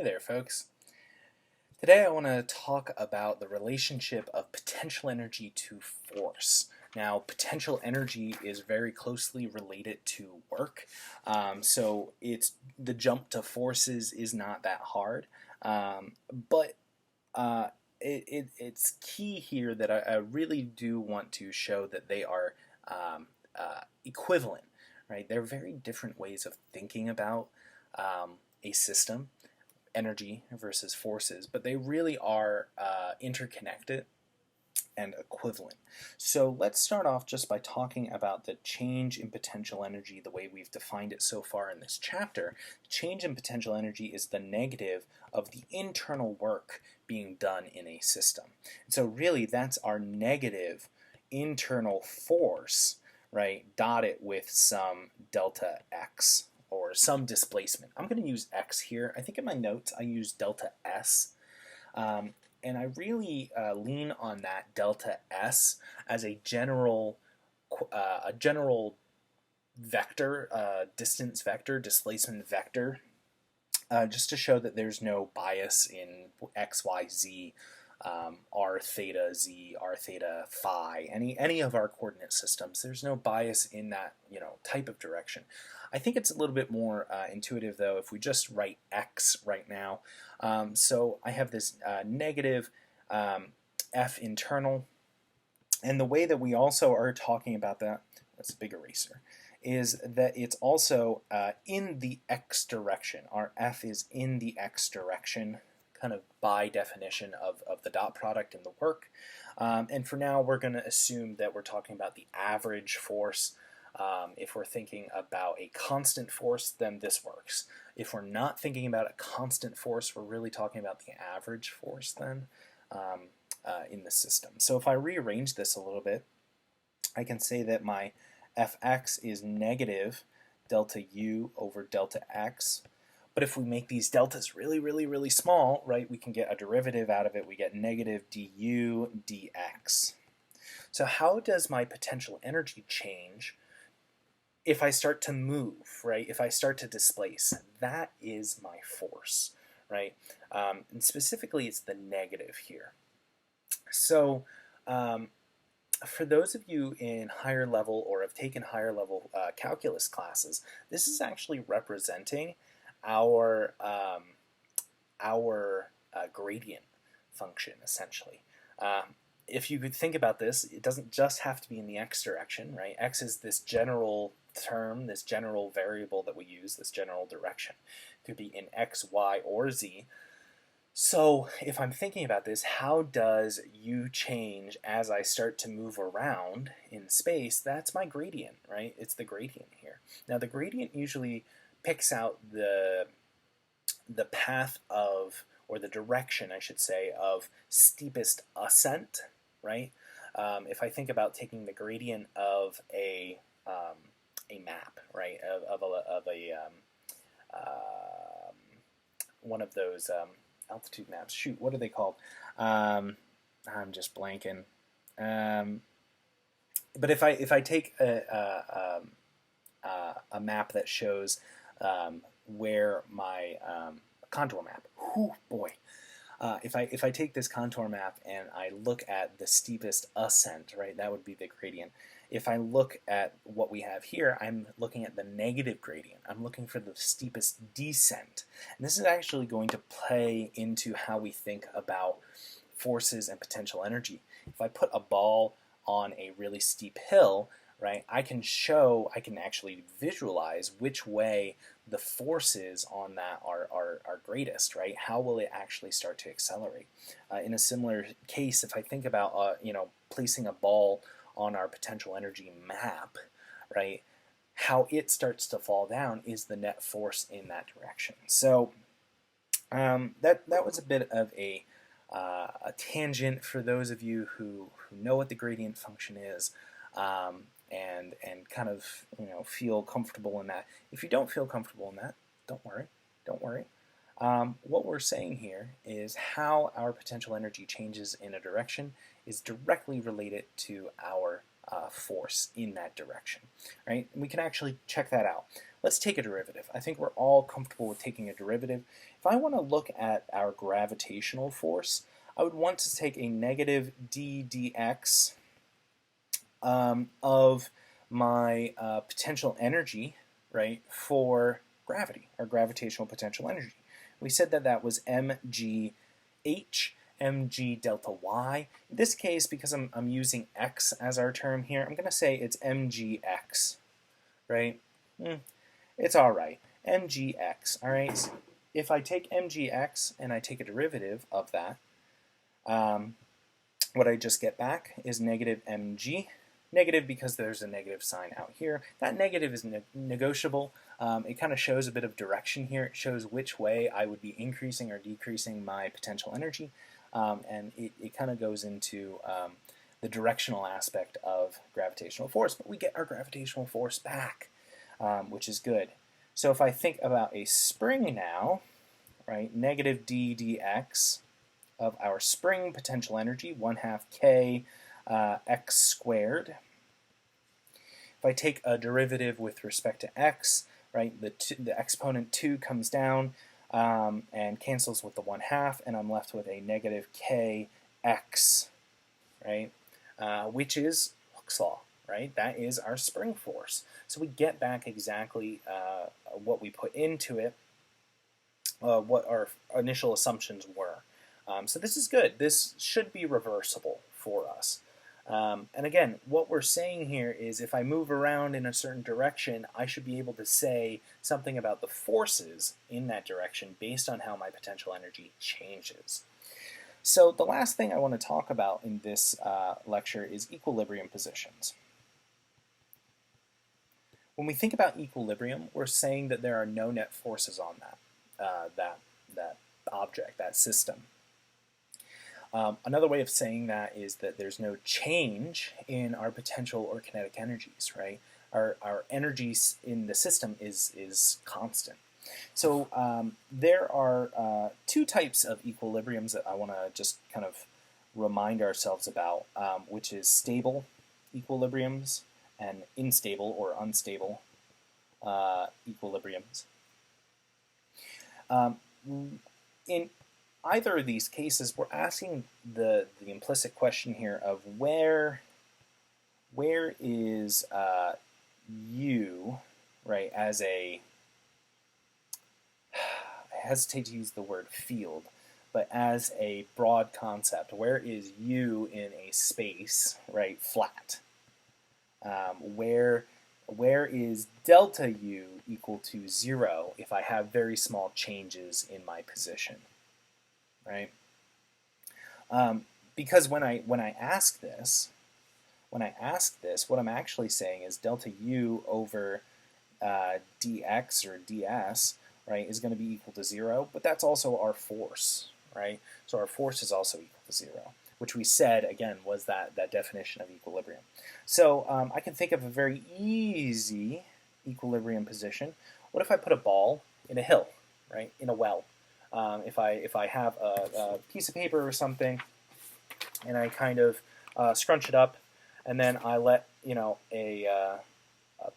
Hey there, folks. Today I want to talk about the relationship of potential energy to force. Now, potential energy is very closely related to work, so it's the jump to forces is not that hard, but uh, it's key here that I really do want to show that they are equivalent, right? They're very different ways of thinking about a system, energy versus forces, but they really are interconnected and equivalent. So let's start off just by talking about the change in potential energy the way we've defined it so far in this chapter. Change in potential energy is the negative of the internal work being done in a system. So really that's our negative internal force, right, dotted with some delta x or some displacement. I'm going to use x here. I think in my notes I use delta s. And I really lean on that delta S as a general vector, distance vector, displacement vector, just to show that there's no bias in x, y, z, r theta z, r theta phi, any of our coordinate systems. There's no bias in that type of direction. I think it's a little bit more intuitive though if we just write x right now. So I have this negative f internal, and the way that we also are talking about that's a big eraser, is that it's also in the x direction. Our f is in the x direction, kind of by definition of the dot product and the work. And for now, we're going to assume that we're talking about the average force. If we're thinking about a constant force, then this works. If we're not thinking about a constant force, we're really talking about the average force then in the system. So if I rearrange this a little bit, I can say that my fx is negative delta u over delta x. But if we make these deltas really small, right, we can get a derivative out of it. We get negative du dx. So how does my potential energy change if I start to move, right? If I start to displace? That is my force, right? And specifically, it's the negative here. So for those of you in higher level or have taken higher level calculus classes, this is actually representing our gradient function, essentially. If you could think about this, it doesn't just have to be in the x direction, right? X is this general term, this general variable that we use, this general direction. It could be in x, y, or z. So if I'm thinking about this, how does u change as I start to move around in space? That's my gradient, right? It's the gradient here. Now the gradient usually picks out the path of, or the direction, I should say, of steepest ascent, right? If I think about taking the gradient of a map, right, of a one of those altitude maps. Shoot, what are they called? I'm just blanking. But if I take a map that shows where my contour map. Whew, boy. If I take this contour map and I look at the steepest ascent, right, that would be the gradient. If I look at what we have here, I'm looking at the negative gradient. I'm looking for the steepest descent. And this is actually going to play into how we think about forces and potential energy. If I put a ball on a really steep hill, right, I can actually visualize which way the forces on that are greatest, right? How will it actually start to accelerate? In a similar case, if I think about placing a ball on our potential energy map, right, how it starts to fall down is the net force in that direction. So that was a bit of a tangent for those of you who know what the gradient function is. And kind of feel comfortable in that. If you don't feel comfortable in that, don't worry. What we're saying here is how our potential energy changes in a direction is directly related to our force in that direction, right? And we can actually check that out. Let's take a derivative. I think we're all comfortable with taking a derivative. If I want to look at our gravitational force, I would want to take a negative d dx of my potential energy, right, for gravity, or gravitational potential energy. We said that that was mgh, mg delta y. In this case, because I'm using x as our term here, I'm going to say it's mgx, right? It's all right. mgx, all right? So if I take mgx and I take a derivative of that, what I just get back is negative mg. Negative because there's a negative sign out here. That negative is negotiable. It kind of shows a bit of direction here. It shows which way I would be increasing or decreasing my potential energy. And it kind of goes into the directional aspect of gravitational force. But we get our gravitational force back, which is good. So if I think about a spring now, right, negative d dx of our spring potential energy, 1/2 k x squared. If I take a derivative with respect to x, right, the exponent 2 comes down and cancels with the 1/2, and I'm left with a negative kx, right, which is Hooke's law, right? That is our spring force. So we get back exactly what we put into it, what our initial assumptions were. So this is good. This should be reversible for us. And again, what we're saying here is if I move around in a certain direction, I should be able to say something about the forces in that direction based on how my potential energy changes. So the last thing I want to talk about in this lecture is equilibrium positions. When we think about equilibrium, we're saying that there are no net forces on that object, that system. Another way of saying that is that there's no change in our potential or kinetic energies, right? Our energies in the system is constant. So there are two types of equilibriums that I want to just kind of remind ourselves about, which is stable equilibriums and unstable or unstable equilibriums. In either of these cases, we're asking the implicit question here of where is U, right, as a, I hesitate to use the word field, but as a broad concept, where is U in a space, right, flat? Where is delta U equal to 0 if I have very small changes in my position? Right? Because when I ask this, what I'm actually saying is delta U over dx or ds, right, is going to be equal to 0, but that's also our force, right? So our force is also equal to 0, which we said, again, was that definition of equilibrium. So I can think of a very easy equilibrium position. What if I put a ball in a hill, right, in a well? If I have a piece of paper or something, and I kind of scrunch it up, and then I let a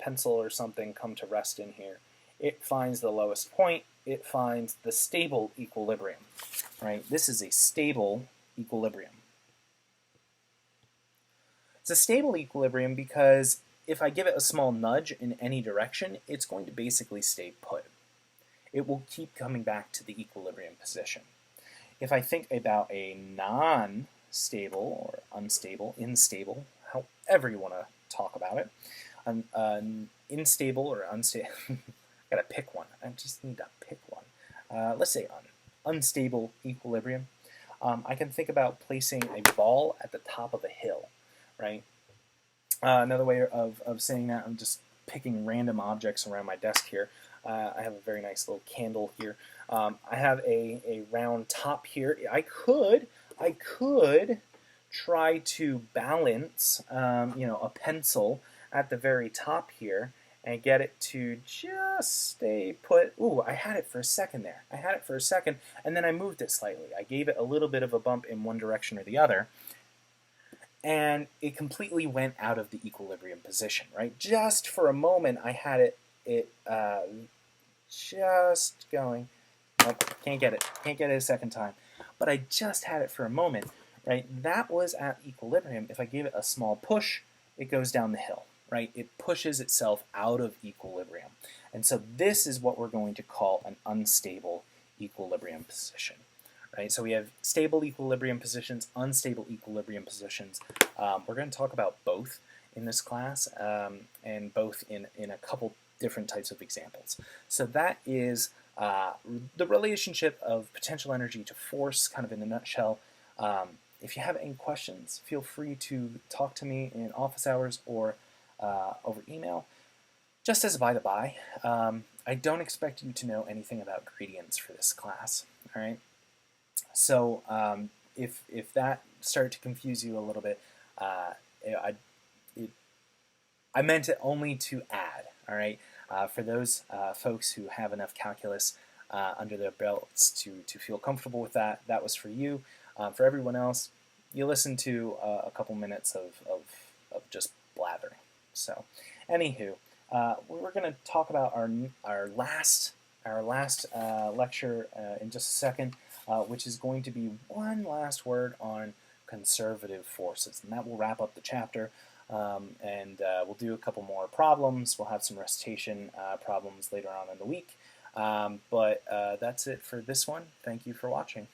pencil or something come to rest in here, it finds the lowest point. It finds the stable equilibrium, right? This is a stable equilibrium. It's a stable equilibrium because if I give it a small nudge in any direction, it's going to basically stay put. It will keep coming back to the equilibrium position. If I think about a non-stable or unstable, unstable, however you want to talk about it, an unstable or unstable, I gotta pick one. I just need to pick one. Let's say unstable equilibrium. I can think about placing a ball at the top of a hill, right? Another way of saying that, I'm just picking random objects around my desk here. I have a very nice little candle here. I have a round top here. I could try to balance, a pencil at the very top here and get it to just stay put. Ooh, I had it for a second there. I had it for a second, and then I moved it slightly. I gave it a little bit of a bump in one direction or the other, and it completely went out of the equilibrium position, right? Just for a moment, I had it just going. Oh, can't get it a second time. But I just had it for a moment, right? That was at equilibrium. If I give it a small push, it goes down the hill, right? It pushes itself out of equilibrium. And so this is what we're going to call an unstable equilibrium position, right? So we have stable equilibrium positions, unstable equilibrium positions. We're going to talk about both in this class, and both in a couple different types of examples. So that is the relationship of potential energy to force, kind of in a nutshell. If you have any questions, feel free to talk to me in office hours or over email. Just as a by-the-by, I don't expect you to know anything about gradients for this class, all right? So if that started to confuse you a little bit, I, it, I meant it only to add, all right? For those folks who have enough calculus under their belts to feel comfortable with that, that was for you. For everyone else, you listen to a couple minutes of just blathering. So, anywho, we're going to talk about our last lecture in just a second, which is going to be one last word on conservative forces, and that will wrap up the chapter. We'll do a couple more problems. We'll have some recitation problems later on in the week. But that's it for this one. Thank you for watching.